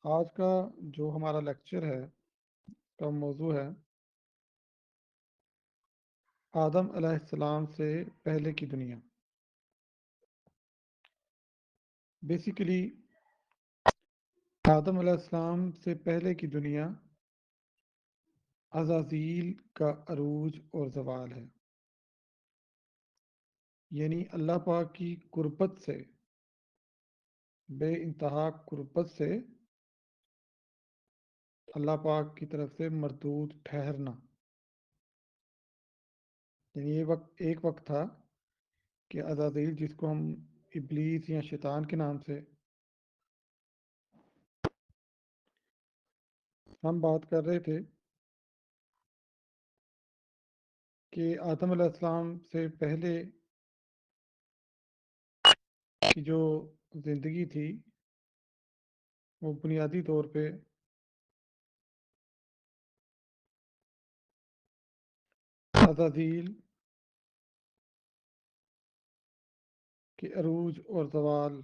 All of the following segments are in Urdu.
آج کا جو ہمارا لیکچر ہے کا موضوع ہے آدم علیہ السلام سے پہلے کی دنیا. بیسیکلی آدم علیہ السلام سے پہلے کی دنیا عزازیل کا عروج اور زوال ہے. یعنی اللہ پاک کی قربت سے، بے انتہا قربت سے اللہ پاک کی طرف سے مردود ٹھہرنا. یعنی یہ ایک وقت تھا کہ عزازیل، جس کو ہم ابلیس یا شیطان کے نام سے ہم بات کر رہے تھے، کہ آدم علیہ السلام سے پہلے کی جو زندگی تھی وہ بنیادی طور پہ عزازیل کے عروج اور زوال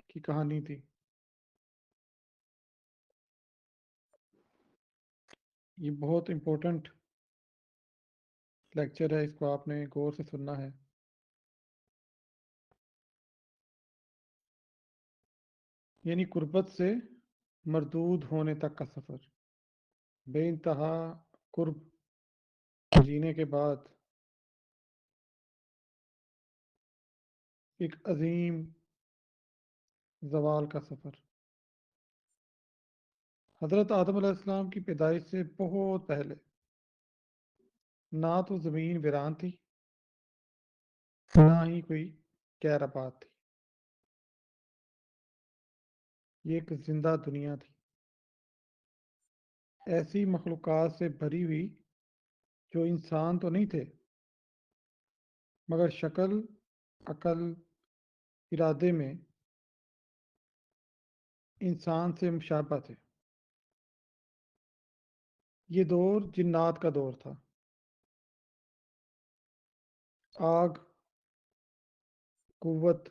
کی کہانی تھی. یہ بہت امپورٹنٹ لیکچر ہے، اس کو آپ نے غور سے سننا ہے. یعنی قربت سے مردود ہونے تک کا سفر، بے انتہا قرب جینے کے بعد ایک عظیم زوال کا سفر. حضرت آدم علیہ السلام کی پیدائش سے بہت پہلے نہ تو زمین ویران تھی، نہ ہی کوئی کہر آباد تھی. یہ ایک زندہ دنیا تھی، ایسی مخلوقات سے بھری ہوئی جو انسان تو نہیں تھے، مگر شکل، عقل، ارادے میں انسان سے مشابہ تھے. یہ دور جنات کا دور تھا. آگ، قوت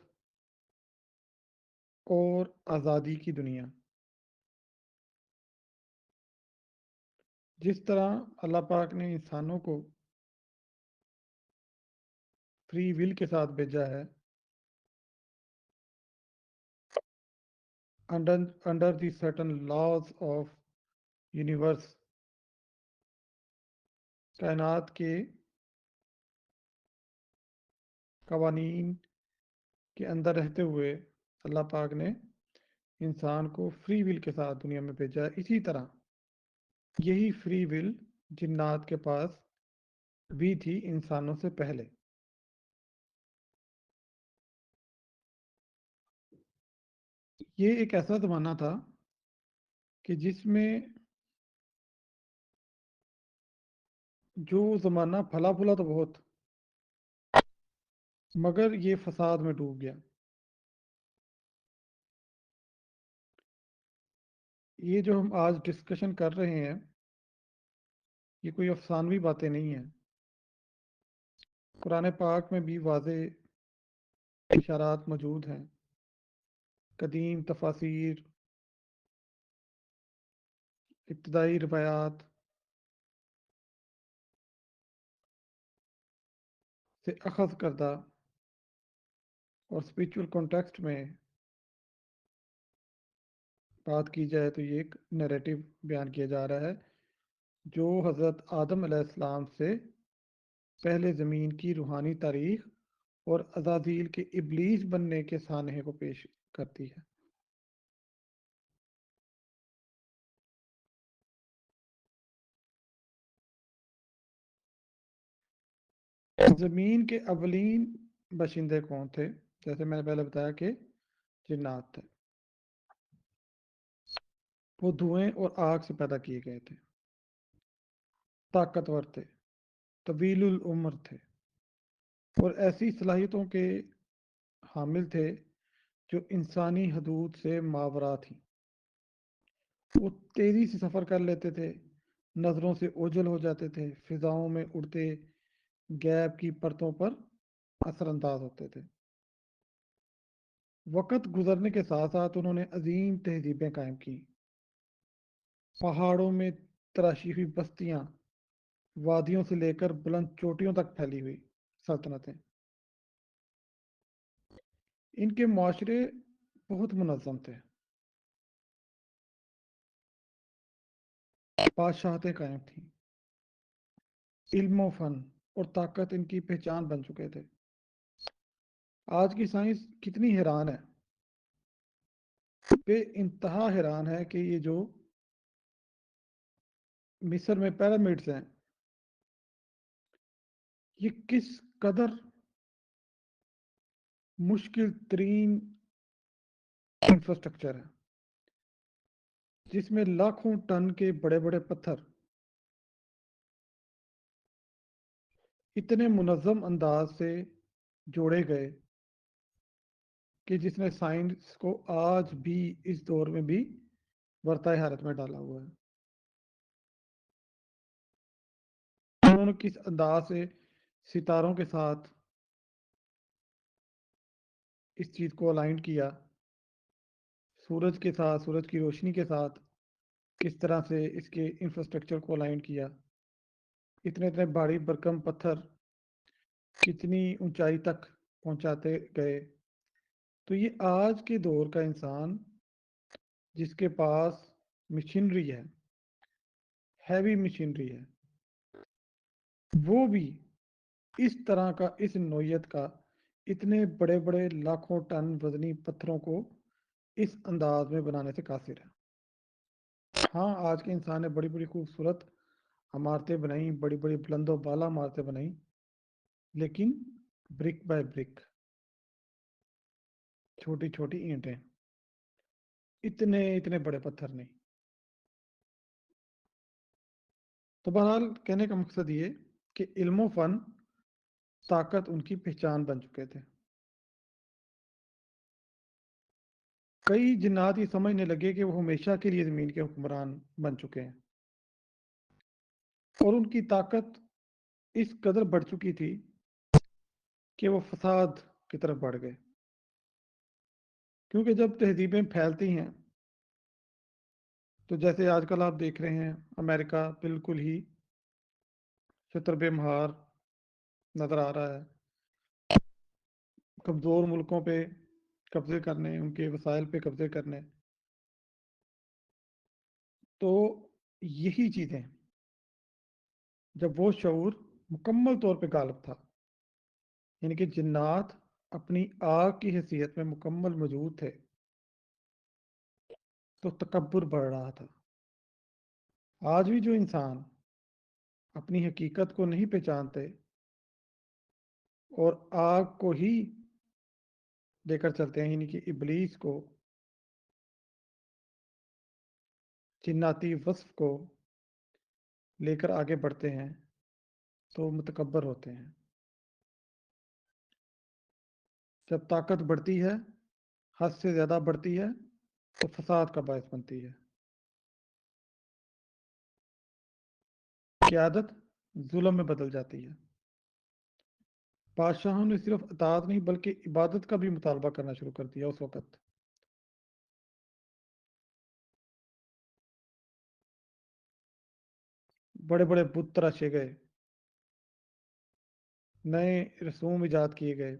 اور آزادی کی دنیا. جس طرح اللہ پاک نے انسانوں کو فری ول کے ساتھ بھیجا ہے، under the certain laws of universe, کائنات کے قوانین کے اندر رہتے ہوئے اللہ پاک نے انسان کو فری ول کے ساتھ دنیا میں بھیجا ہے. اسی طرح یہی فری ول جنات کے پاس بھی تھی انسانوں سے پہلے. یہ ایک ایسا زمانہ تھا کہ جس میں جو زمانہ پھلا پھولا تو بہت، مگر یہ فساد میں ڈوب گیا. یہ جو ہم آج ڈسکشن کر رہے ہیں یہ کوئی افسانوی باتیں نہیں ہیں. قرآن پاک میں بھی واضح اشارات موجود ہیں، قدیم تفاسیر، ابتدائی روایات سے اخذ کردہ اور اسپریچول کانٹیکسٹ میں بات کی جائے تو یہ ایک نیریٹو بیان کیا جا رہا ہے جو حضرت آدم علیہ السلام سے پہلے زمین کی روحانی تاریخ اور عزازیل کے ابلیس بننے کے سانحے کو پیش کرتی ہے. زمین کے اولین باشندے کون تھے؟ جیسے میں نے پہلے بتایا کہ جنات تھے. وہ دھوئیں اور آگ سے پیدا کیے گئے تھے، طاقتور تھے، طویل العمر تھے اور ایسی صلاحیتوں کے حامل تھے جو انسانی حدود سے ماورا تھیں. وہ تیزی سے سفر کر لیتے تھے، نظروں سے اوجھل ہو جاتے تھے، فضاؤں میں اڑتے گیپ کی پرتوں پر اثر انداز ہوتے تھے. وقت گزرنے کے ساتھ ساتھ انہوں نے عظیم تہذیبیں قائم کی، پہاڑوں میں تراشی ہوئی بستیاں، وادیوں سے لے کر بلند چوٹیوں تک پھیلی ہوئی سلطنتیں۔ ان کے معاشرے بہت منظم تھے، بادشاہتیں قائم تھیں، علم و فن اور طاقت ان کی پہچان بن چکے تھے۔ آج کی سائنس کتنی حیران ہے، بے انتہا حیران ہے کہ یہ جو مصر میں پیرامڈز ہیں، یہ کس قدر مشکل ترین انفراسٹرکچر ہے، جس میں لاکھوں ٹن کے بڑے بڑے پتھر اتنے منظم انداز سے جوڑے گئے کہ جس نے سائنس کو آج بھی اس دور میں بھی برتائے حالت میں ڈالا ہوا ہے۔ انہوں نے کس انداز سے ستاروں کے ساتھ اس چیز کو الائن کیا، سورج کے ساتھ، سورج کی روشنی کے ساتھ کس طرح سے اس کے انفراسٹرکچر کو الائن کیا، اتنے اتنے بھاری برکم پتھر کتنی اونچائی تک پہنچاتے گئے۔ تو یہ آج کے دور کا انسان جس کے پاس مشینری ہے، ہیوی مشینری ہے، وہ بھی اس طرح کا، اس نوعیت کا اتنے بڑے بڑے لاکھوں ٹن وزنی پتھروں کو اس انداز میں بنانے سے قاصر ہے۔ ہاں، آج کے انسان نے بڑی بڑی خوبصورت عمارتیں بنائیں، بڑی بڑی بلند و بالا عمارتیں بنائیں، لیکن برک بائی برک، چھوٹی چھوٹی اینٹیں، اتنے اتنے بڑے پتھر نہیں۔ تو بہرحال کہنے کا مقصد یہ کہ علم و فن، طاقت ان کی پہچان بن چکے تھے۔ کئی جنات یہ سمجھنے لگے کہ وہ ہمیشہ کے لیے زمین کے حکمران بن چکے ہیں، اور ان کی طاقت اس قدر بڑھ چکی تھی کہ وہ فساد کی طرف بڑھ گئے۔ کیونکہ جب تہذیبیں پھیلتی ہیں تو جیسے آج کل آپ دیکھ رہے ہیں، امریکہ بالکل ہی شتر بے مہار نظر آ رہا ہے، کمزور ملکوں پہ قبضے کرنے، ان کے وسائل پہ قبضے کرنے۔ تو یہی چیزیں، جب وہ شعور مکمل طور پہ غالب تھا، یعنی کہ جنات اپنی آگ کی حیثیت میں مکمل موجود تھے، تو تکبر بڑھ رہا تھا۔ آج بھی جو انسان اپنی حقیقت کو نہیں پہچانتے اور آگ کو ہی لے کر چلتے ہیں، یعنی کہ ابلیس کو، جناتی وصف کو لے کر آگے بڑھتے ہیں، تو متکبر ہوتے ہیں۔ جب طاقت بڑھتی ہے، حد سے زیادہ بڑھتی ہے، تو فساد کا باعث بنتی ہے۔ قیادت ظلم میں بدل جاتی ہے۔ بادشاہوں نے صرف اطاعت نہیں بلکہ عبادت کا بھی مطالبہ کرنا شروع کر دیا اس وقت۔ بڑے بڑے بت تراشے گئے، نئے رسوم ایجاد کیے گئے۔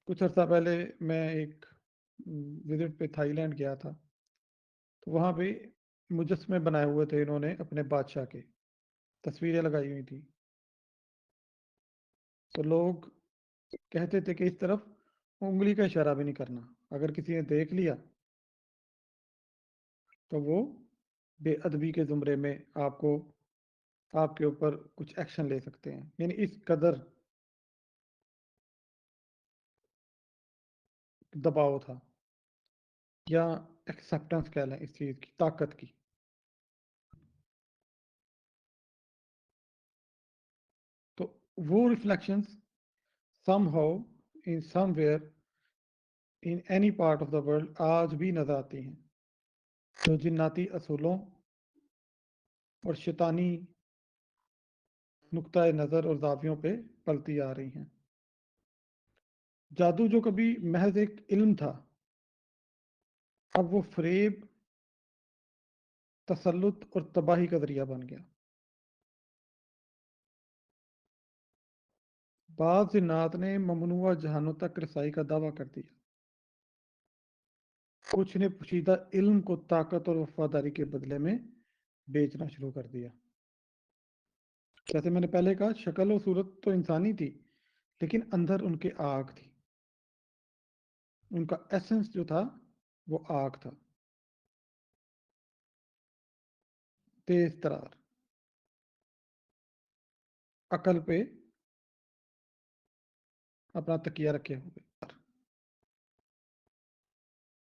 کچھ عرصہ پہلے میں ایک وزٹ پہ تھائی لینڈ گیا تھا، تو وہاں پہ مجسمے بنائے ہوئے تھے انہوں نے اپنے بادشاہ کے، تصویریں لگائی ہوئی تھی۔ تو لوگ کہتے تھے کہ اس طرف انگلی کا اشارہ بھی نہیں کرنا، اگر کسی نے دیکھ لیا تو وہ بے ادبی کے زمرے میں آپ کے اوپر کچھ ایکشن لے سکتے ہیں۔ یعنی اس قدر دباؤ تھا، یا ایکسیپٹنس کہہ لیں اس چیز کی، طاقت کی۔ تو وہ reflections some how in some where in any part of the world آج بھی نظر آتی ہیں، جو جناتی اصولوں اور شیطانی نقطۂ نظر اور زاویوں پہ پلتی آ رہی ہیں۔ جادو جو کبھی محض ایک علم تھا، اب وہ فریب، تسلط اور تباہی کا ذریعہ بن گیا۔ بعض جنات نے ممنوعہ جہانوں تک رسائی کا دعویٰ کر دیا، کچھ نے پوشیدہ علم کو طاقت اور وفاداری کے بدلے میں بیچنا شروع کر دیا۔ جیسے میں نے پہلے کہا، شکل و صورت تو انسانی تھی، لیکن اندر ان کے آگ تھی، ان کا ایسنس جو تھا وہ آگ تھا، تیز ترار، عقل پہ اپنا تکیہ رکھے ہوئے،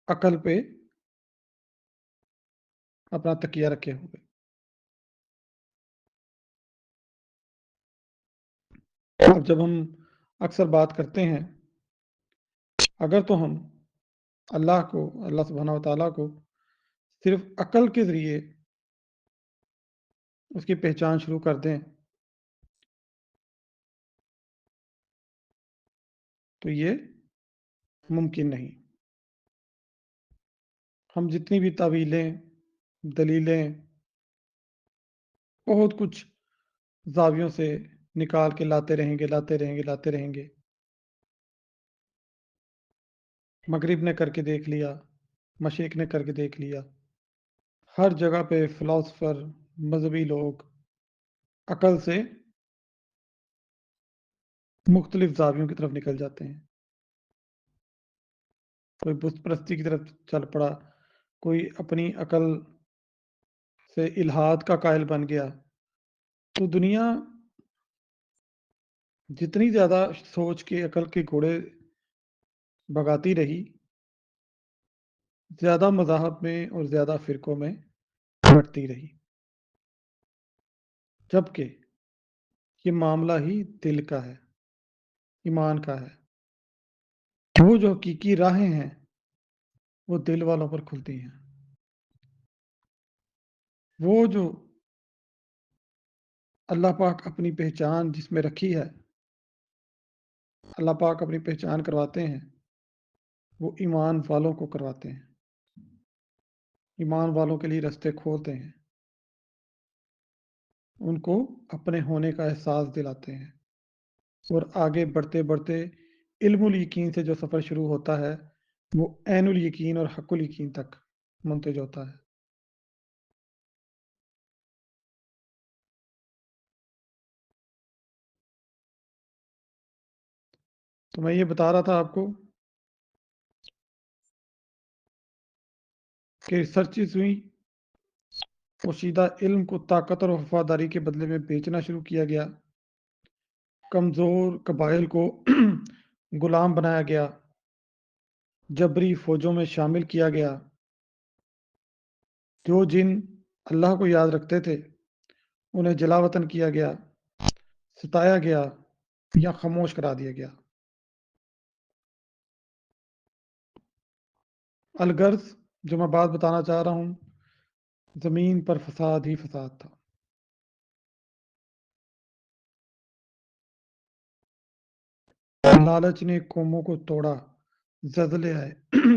عقل پہ اپنا تکیہ رکھے ہوئے۔ اب جب ہم اکثر بات کرتے ہیں، اگر تو ہم اللہ سبحانہ و تعالیٰ کو صرف عقل کے ذریعے اس کی پہچان شروع کر دیں تو یہ ممکن نہیں۔ ہم جتنی بھی تعویلیں، دلیلیں، بہت کچھ زاویوں سے نکال کے لاتے رہیں گے۔ مغرب نے کر کے دیکھ لیا، مشرق نے کر کے دیکھ لیا، ہر جگہ پہ فلاسفر، مذہبی لوگ عقل سے مختلف زاویوں کی طرف نکل جاتے ہیں۔ کوئی بت پرستی کی طرف چل پڑا، کوئی اپنی عقل سے الہاد کا قائل بن گیا۔ تو دنیا جتنی زیادہ سوچ کے عقل کے گھوڑے بگاتی رہی، زیادہ مذاہب میں اور زیادہ فرقوں میں بڑھتی رہی، جبکہ یہ معاملہ ہی دل کا ہے، ایمان کا ہے۔ وہ جو حقیقی راہیں ہیں وہ دل والوں پر کھلتی ہیں۔ وہ جو اللہ پاک اپنی پہچان جس میں رکھی ہے، اللہ پاک اپنی پہچان کرواتے ہیں، وہ ایمان والوں کو کرواتے ہیں، ایمان والوں کے لیے رستے کھولتے ہیں، ان کو اپنے ہونے کا احساس دلاتے ہیں، اور آگے بڑھتے بڑھتے علم الیقین سے جو سفر شروع ہوتا ہے وہ عین الیقین اور حق الیقین تک منتج ہوتا ہے۔ تو میں یہ بتا رہا تھا آپ کو کہ ریسرچز ہوئی، پوشیدہ علم کو طاقت اور وفاداری کے بدلے میں بیچنا شروع کیا گیا، کمزور قبائل کو غلام بنایا گیا، جبری فوجوں میں شامل کیا گیا، جو جن اللہ کو یاد رکھتے تھے انہیں جلا وطن کیا گیا، ستایا گیا یا خاموش کرا دیا گیا۔ الغرض جو میں بات بتانا چاہ رہا ہوں، زمین پر فساد ہی فساد تھا۔ لالچ نے قوموں کو توڑا، زلزلے آئے،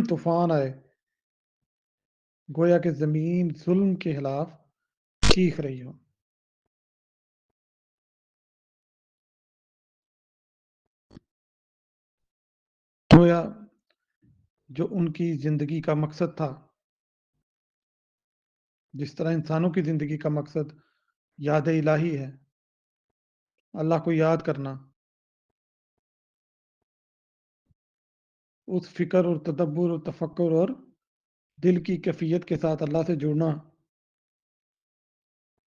طوفان آئے، گویا کہ زمین ظلم کے خلاف چیخ رہی ہو۔ گویا جو ان کی زندگی کا مقصد تھا، جس طرح انسانوں کی زندگی کا مقصد یاد الہی ہے، اللہ کو یاد کرنا، اس فکر اور تدبر اور تفکر اور دل کی کیفیت کے ساتھ اللہ سے جڑنا،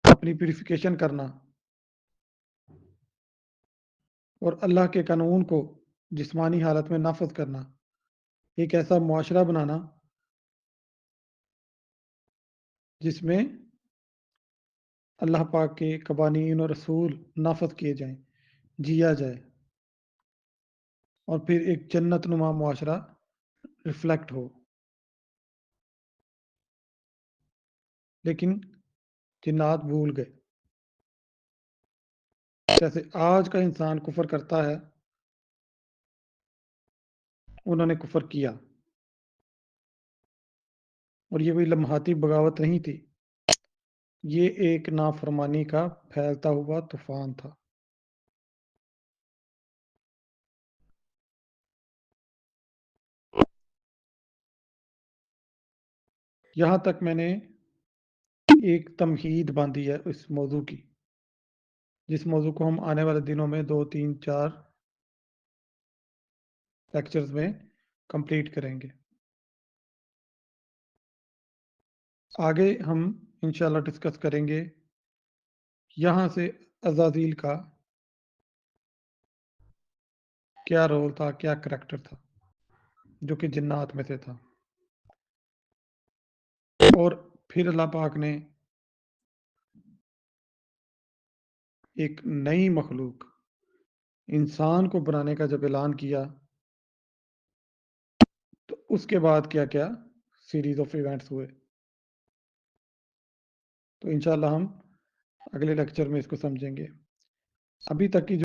اپنی پیوریفیکیشن کرنا، اور اللہ کے قانون کو جسمانی حالت میں نافذ کرنا، ایک ایسا معاشرہ بنانا جس میں اللہ پاک کے قوانین اور رسول نافذ کیے جائیں، جیا جائے، اور پھر ایک جنت نما معاشرہ ریفلیکٹ ہو۔ لیکن جنات بھول گئے، جیسے آج کا انسان کفر کرتا ہے انہوں نے کفر کیا، اور یہ کوئی لمحاتی بغاوت نہیں تھی، یہ ایک نافرمانی کا پھیلتا ہوا طوفان تھا۔ یہاں تک میں نے ایک تمہید باندھی ہے اس موضوع کی، جس موضوع کو ہم آنے والے دنوں میں 2 3 4 لیکچرز میں کمپلیٹ کریں گے۔ آگے ہم انشاءاللہ ڈسکس کریں گے یہاں سے عزازیل کا کیا رول تھا، کیا کریکٹر تھا، جو کہ جنات میں سے تھا، اور پھر اللہ پاک نے ایک نئی مخلوق انسان کو بنانے کا جب اعلان کیا تو اس کے بعد کیا کیا سیریز آف ایونٹس ہوئے۔ تو انشاءاللہ ہم اگلے لیکچر میں اس کو سمجھیں گے۔ ابھی تک کی جو